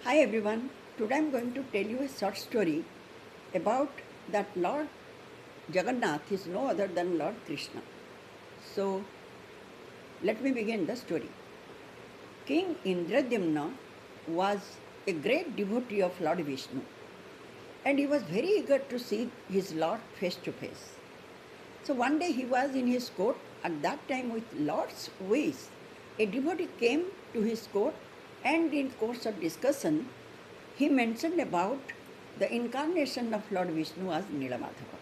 Hi everyone, today I am going to tell you a short story about that Lord Jagannath is no other than Lord Krishna. So let me begin the story. King Indradyumna was a great devotee of Lord Vishnu and he was very eager to see his Lord face to face. So one day he was in his court, at that time with Lord's wish, a devotee came to his court and in course of discussion he mentioned about the incarnation of Lord Vishnu as Nilamadhava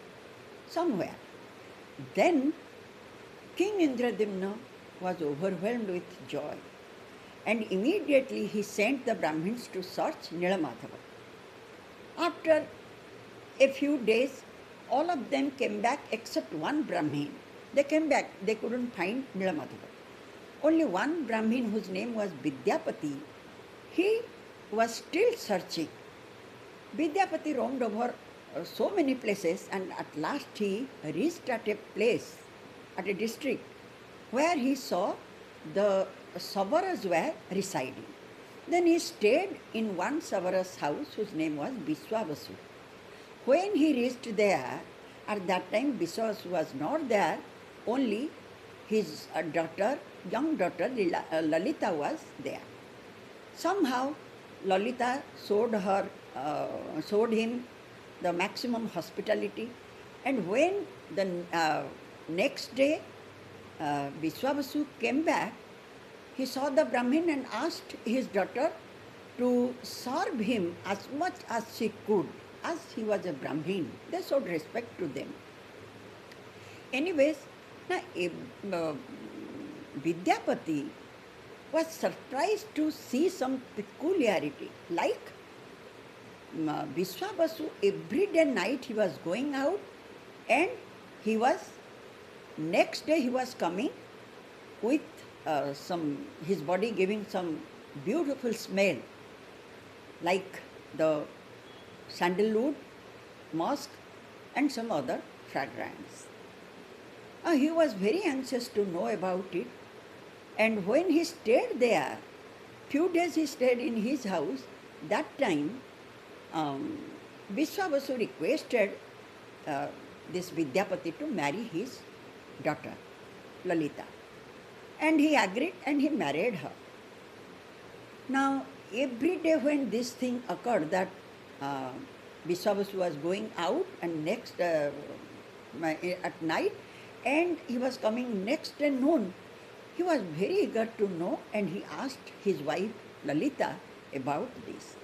somewhere. Then King Indradyumna was overwhelmed with joy and immediately he sent the Brahmins to search Nilamadhava. After a few days, all of them came back except one Brahmin. They came back, they couldn't find Nilamadhava. Only one Brahmin whose name was Vidyapati, he was still searching. Vidyapati roamed over so many places and at last he reached at a place, at a district, where he saw the Savaras were residing. Then he stayed in one Savara's house whose name was Vishwakarma. When he reached there, at that time Vishwas was not there, only his young daughter Lalita was there. Somehow Lalita showed him the maximum hospitality, and when the next day Vishwabasu came back, he saw the Brahmin and asked his daughter to serve him as much as she could, as he was a Brahmin. They showed respect to them. Anyways, now Vidyapati was surprised to see some peculiarity, like Vishwabasu every day night he was going out and next day he was coming with his body giving some beautiful smell like the sandalwood, musk and some other fragrance. He was very anxious to know about it, and when he stayed there, few days he stayed in his house, that time Vishwabasu requested this Vidyapati to marry his daughter, Lalita. And he agreed and he married her. Now, every day when this thing occurred that Vishwabasu was going out and next at night and he was coming next day noon, he was very eager to know and he asked his wife Lalita about this.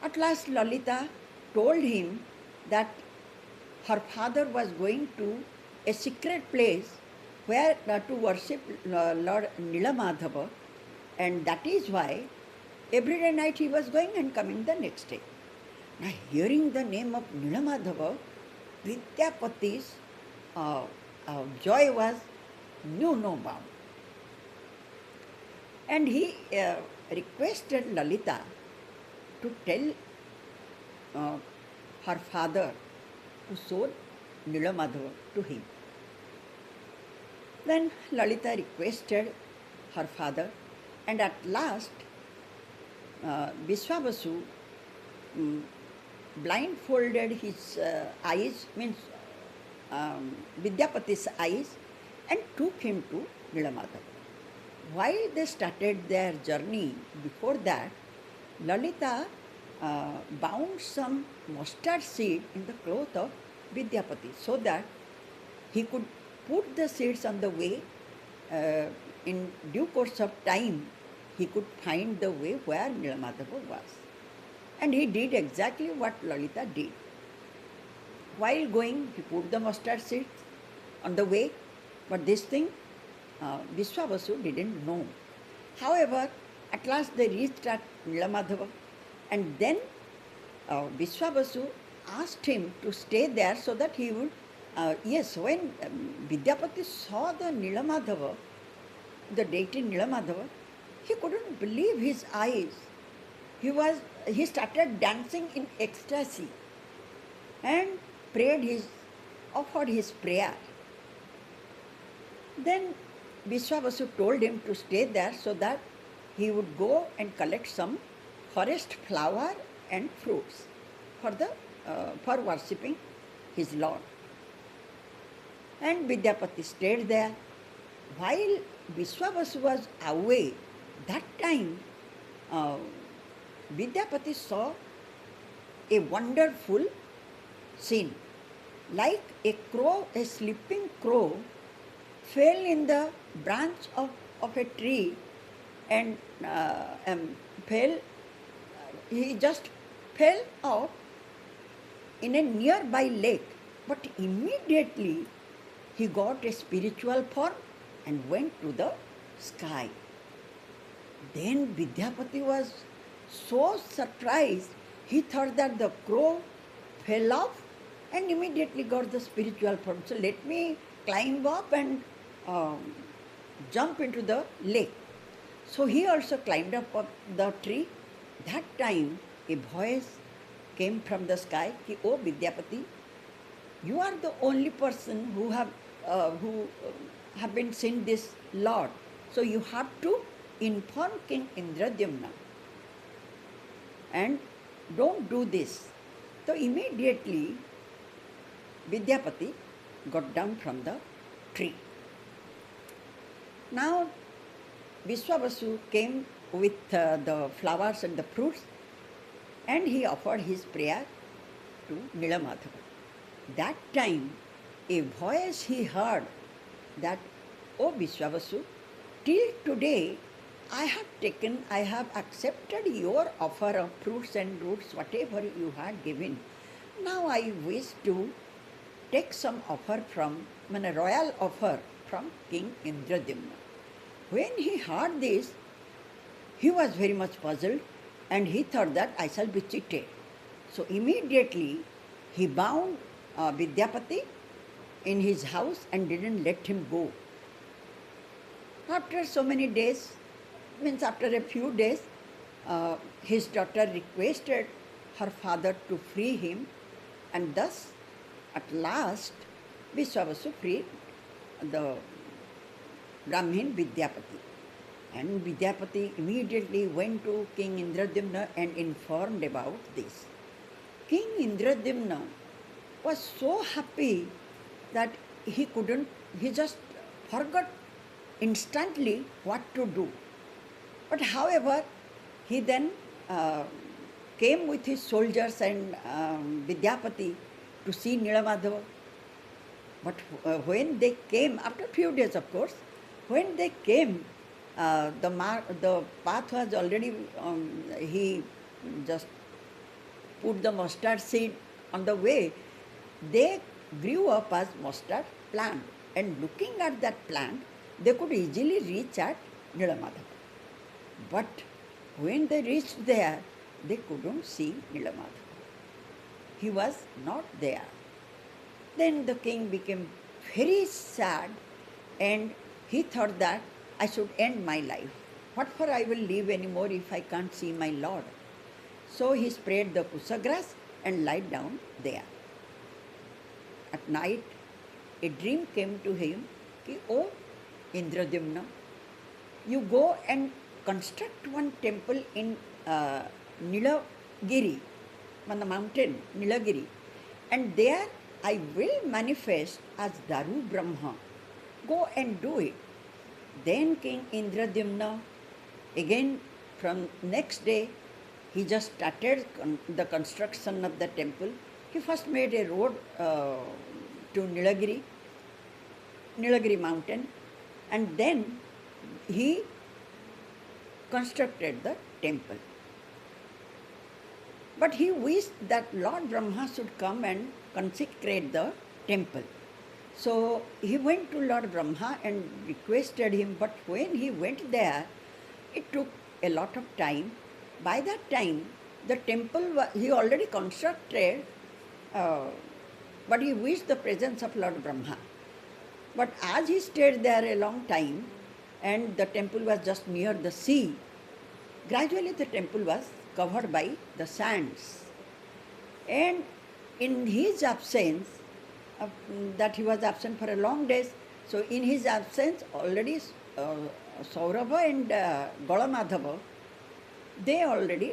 At last Lalita told him that her father was going to a secret place where to worship Lord Nilamadhava, and that is why every day night he was going and coming the next day. Now hearing the name of Nilamadhava, Vidyapati's joy was knew no bound. And he requested Lalita to tell her father to show Nilamadhava to him. Then Lalita requested her father, and at last Vishwabasu blindfolded his eyes, means Vidyapati's eyes, and took him to Nilamadhava. While they started their journey, before that, Lalita bound some mustard seed in the cloth of Vidyapati so that he could put the seeds on the way. In due course of time, he could find the way where Nilamadhava was. And he did exactly what Lalita did. While going, he put the mustard seeds on the way, but this thing Vishwabasu didn't know. However, at last they reached at Nilamadhava, and then Vishwabasu asked him to stay there so that he would, when Vidyapati saw the Nilamadhava, the deity Nilamadhava, he couldn't believe his eyes. He started dancing in ecstasy and offered his prayer. Then Vishwabasu told him to stay there so that he would go and collect some forest flower and fruits for worshipping his Lord. And Vidyapati stayed there. While Vishwavasu was away, that time Vidyapati saw a wonderful scene. Like a crow, a sleeping crow, fell in the branch of a tree and he just fell off in a nearby lake. But immediately he got a spiritual form and went to the sky. Then Vidyapati was so surprised, he thought that the crow fell off and immediately got the spiritual form. So let me climb up and jump into the lake. So he also climbed up the tree. That time a voice came from the sky, ki, "Oh Vidyapati, you are the only person who have been seen this Lord. So you have to inform King Indradyumna and don't do this." So immediately Vidyapati got down from the tree. Now Vishwavasu came with the flowers and the fruits, and he offered his prayer to Nilamadhava. That time a voice he heard that, "Oh Vishwavasu, till today I have accepted your offer of fruits and roots, whatever you had given. Now I wish to take some offer royal offer from King Indradyumna." When he heard this, he was very much puzzled and he thought that I shall be cheated. So immediately he bound Vidyapati in his house and didn't let him go. After so many days, after a few days, his daughter requested her father to free him, and thus at last Vishwavasu freed the Brahmin Vidyapati. And Vidyapati immediately went to King Indradyumna and informed about this. King Indradyumna was so happy that he just forgot instantly what to do. But however, he then came with his soldiers and Vidyapati to see Nilamadhava. But when they came, after a few days of course, when they came, the path was already, he just put the mustard seed on the way. They grew up as mustard plant, and looking at that plant, they could easily reach at Nilamadhava. But when they reached there, they couldn't see Nilamadhava. He was not there. Then the king became very sad and he thought that I should end my life. What for I will live anymore if I can't see my Lord? So he spread the pusa grass and lied down there. At night, a dream came to him, ki, "Oh Indradyumna, you go and construct one temple in Nilagiri, on the mountain Nilagiri, and there I will manifest as Daru-Brahma. Go and do it." Then King Indradyumna, again from next day, he just started the construction of the temple. He first made a road to Nilagiri mountain, and then he constructed the temple. But he wished that Lord Brahma should come and consecrate the temple. So he went to Lord Brahma and requested him, but when he went there, it took a lot of time. By that time, the temple he already constructed, but he wished the presence of Lord Brahma. But as he stayed there a long time, and the temple was just near the sea, gradually the temple was covered by the sands. And in his absence, that he was absent for a long days, so in his absence already Saurabha and Golamadhava, they already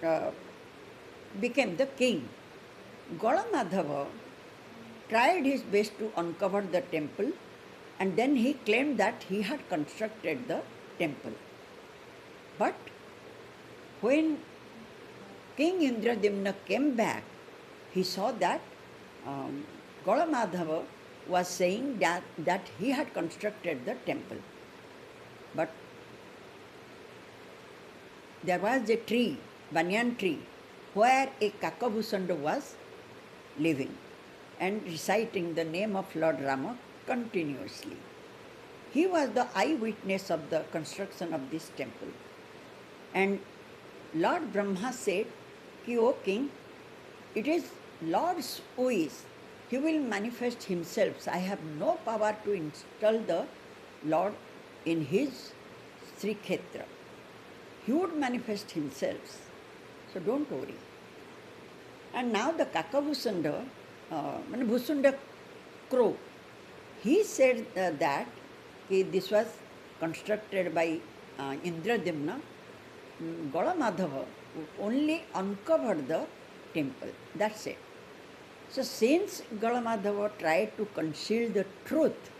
uh, became the king. Golamadhava tried his best to uncover the temple, and then he claimed that he had constructed the temple. But when King Indradyumna came back, he saw that Golamadhava was saying that he had constructed the temple. But there was a tree, banyan tree, where a Kakabhusanda was living and reciting the name of Lord Rama continuously. He was the eyewitness of the construction of this temple. And Lord Brahma said, O king, it is Lord's wish. He will manifest himself. I have no power to install the Lord in his Sri Kshetra. He would manifest himself. So don't worry. And now the Kakabhusanda, Bhusunda crow, he said that this was constructed by Indradyumna. Golamadhava only uncovered the temple. That's it. So since Golamadhava tried to conceal the truth,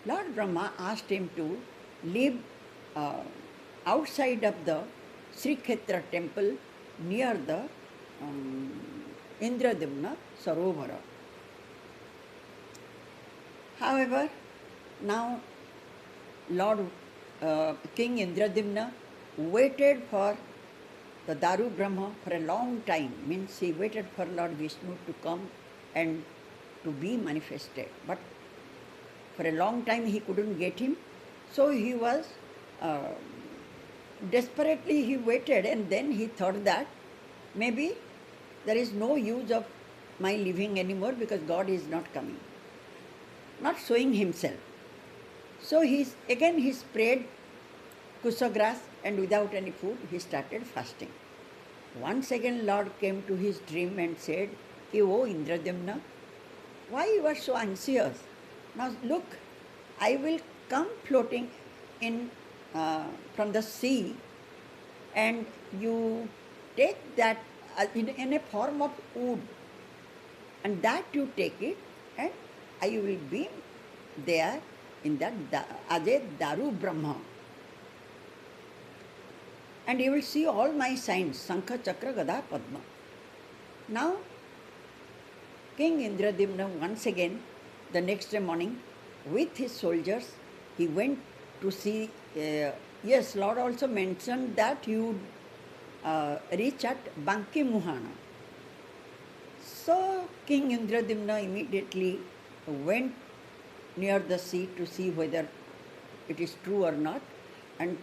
Lord Brahma asked him to live outside of the Sri Kshetra temple near the Indradyumna Sarovara. However, now Lord King Indradyumna waited for the Daru-Brahma for a long time, means he waited for Lord Vishnu to come and to be manifested. But for a long time he couldn't get him, so he was desperately he waited, and then he thought that maybe there is no use of my living anymore because God is not coming, not showing himself. So he spread kusa grass, and without any food he started fasting. Once again Lord came to his dream and said, O Indradyumna, why you are so anxious? Now look, I will come floating in from the sea, and you take that in a form of wood, and that you take it, and I will be there in that as a Daru-Brahma. And you will see all my signs, Sankha, Chakra, Gada, Padma. Now, King Indradyumna once again, the next day morning, with his soldiers, he went to see, yes, Lord also mentioned that he would reach at Banki Muhana. So, King Indradyumna immediately went near the sea to see whether it is true or not, and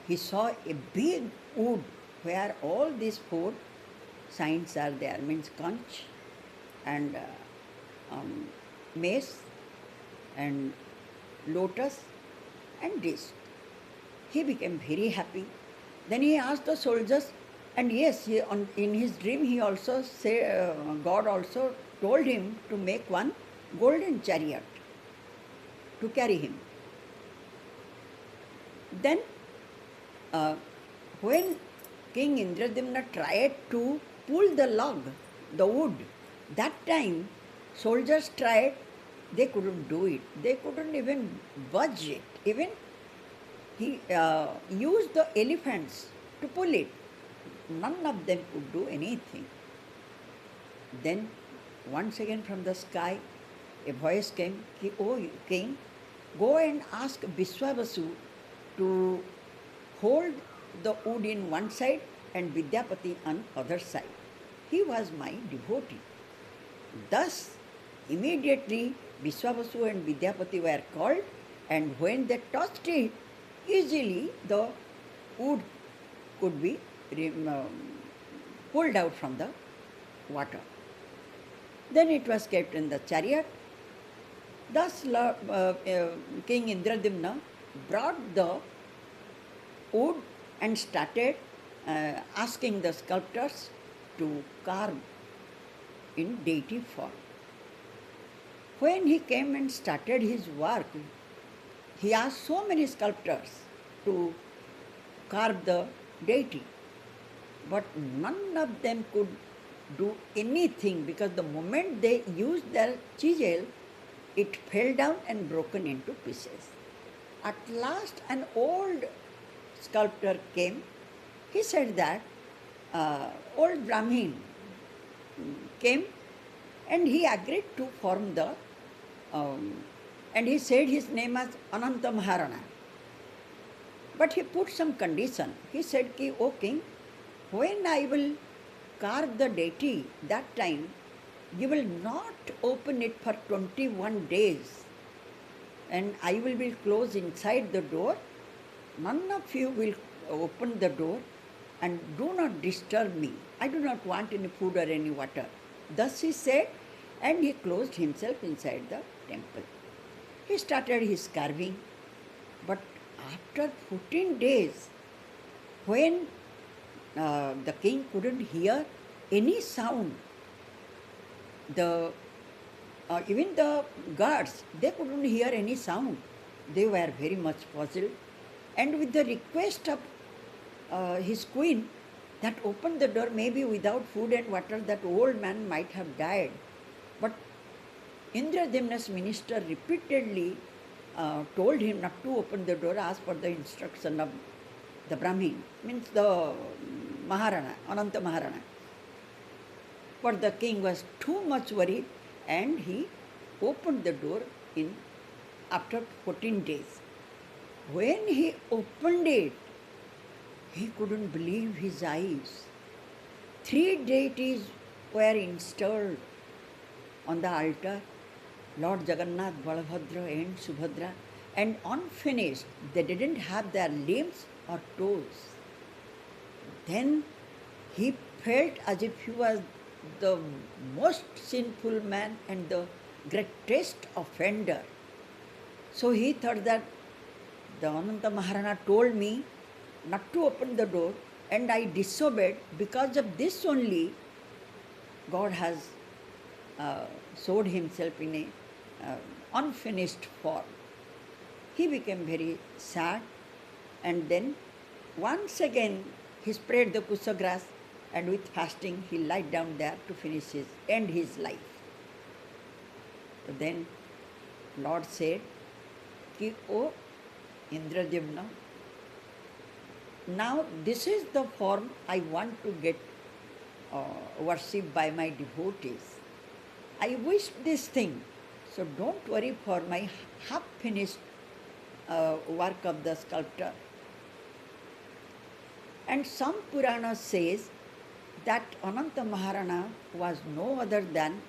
he saw a big wood where all these four signs are there, means conch and mace and lotus and this. He became very happy. Then he asked the soldiers, and yes, in his dream he also said, God also told him to make one golden chariot to carry him. Then when King Indradyumna tried to pull the log, the wood, that time soldiers tried, they couldn't do it. They couldn't even budge it. Even he used the elephants to pull it. None of them could do anything. Then once again from the sky, a voice came, O king, go and ask Vishwakarma to hold the wood in one side and Vidyapati on other side. He was my devotee. Thus, immediately Vishwakarma and Vidyapati were called, and when they touched it, easily the wood could be pulled out from the water. Then it was kept in the chariot. Thus, King Indradyumna brought the wood and started asking the sculptors to carve in deity form. When he came and started his work, he asked so many sculptors to carve the deity. but none of them could do anything because the moment they used their chisel, it fell down and broken into pieces. At last, an old sculptor came. He said that old Brahmin came and he agreed to form the, and he said his name as Ananta Maharana. But he put some condition. He said, ki, O king, when I will carve the deity, that time you will not open it for 21 days. And I will be closed inside the door. None of you will open the door and do not disturb me. I do not want any food or any water. Thus he said, and he closed himself inside the temple. He started his carving, but after 14 days, when the king couldn't hear any sound, even the guards, they couldn't hear any sound. They were very much puzzled. And with the request of his queen that opened the door, maybe without food and water, that old man might have died. But Indradyumna's minister repeatedly told him not to open the door as per the instruction of the Brahmin, means the Maharana, Ananta Maharana. But the king was too much worried and he opened the door after 14 days. When he opened it, he couldn't believe his eyes. 3 deities were installed on the altar, Lord Jagannatha, Balabhadra and Subhadra, and unfinished. They didn't have their limbs or toes. Then he felt as if he was the most sinful man and the greatest offender. So he thought that the Ananta Maharana told me not to open the door and I disobeyed. Because of this only, God has showed himself in a unfinished form. He became very sad, and then once again he spread the kusha grass, and with fasting he lied down there to end his life. So then Lord said, ki, O Indradyumna, now this is the form I want to get worshipped by my devotees. I wish this thing, so don't worry for my half-finished work of the sculptor. And some Purana says that Ananta Maharana was no other than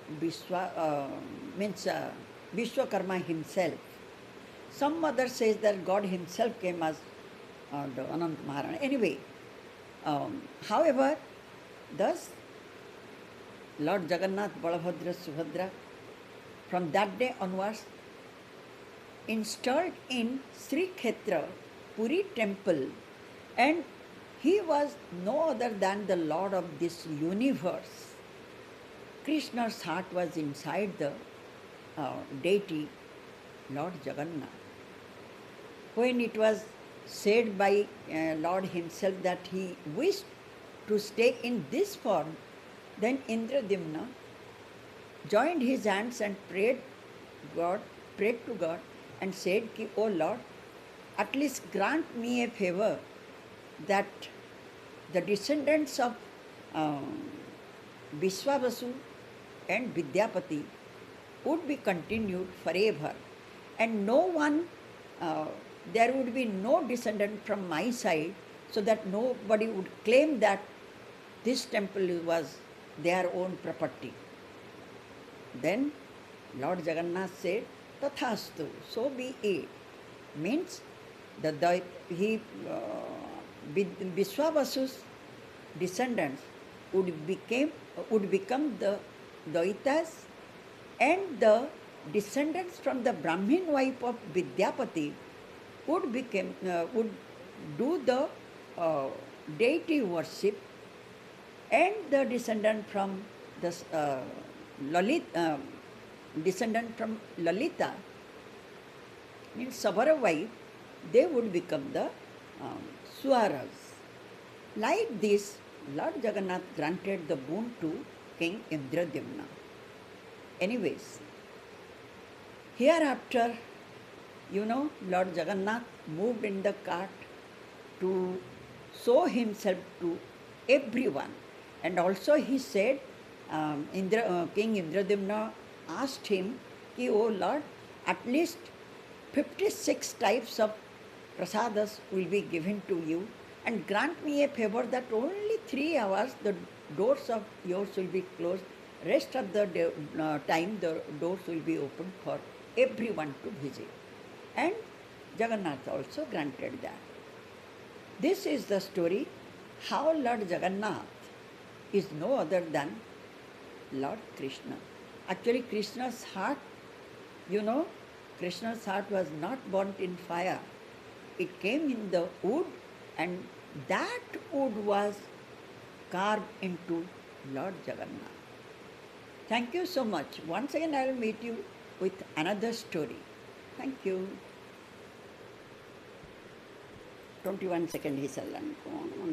Vishwakarma himself. Some other says that God himself came as the Ananta Maharana. Anyway, however, thus Lord Jagannatha, Balabhadra, Subhadra, from that day onwards, installed in Sri Kshetra, Puri temple, and he was no other than the Lord of this universe. Krishna's heart was inside the deity, Lord Jagannatha. When it was said by Lord himself that he wished to stay in this form, then Indradyumna joined his hands and prayed to God and said, ki, O Lord, at least grant me a favor that the descendants of Vishwabasu and Vidyapati would be continued forever, and no one, there would be no descendant from my side, so that nobody would claim that this temple was their own property. Then Lord Jagannath said, Tathastu, so be it. Means Vishwabasu's descendants would become the Daitas, and the descendants from the Brahmin wife of Vidyapati would do the deity worship, and the descendant from the Lalita, means Sabara wife, they would become the Swaras. Like this, Lord Jagannath granted the boon to King Indradyumna. Anyways, hereafter, Lord Jagannath moved in the cart to show himself to everyone. And also he said, King Indradyumna asked him, O Lord, at least 56 types of prasadas will be given to you, and grant me a favor that only 3 hours the doors of yours will be closed. Rest of the time the doors will be open for everyone to visit. And Jagannath also granted that. This is the story how Lord Jagannath is no other than Lord Krishna. Actually, Krishna's heart, Krishna's heart was not burnt in fire. It came in the wood, and that wood was carved into Lord Jagannath. Thank you so much. Once again, I will meet you with another story. Thank you. 21 seconds he shall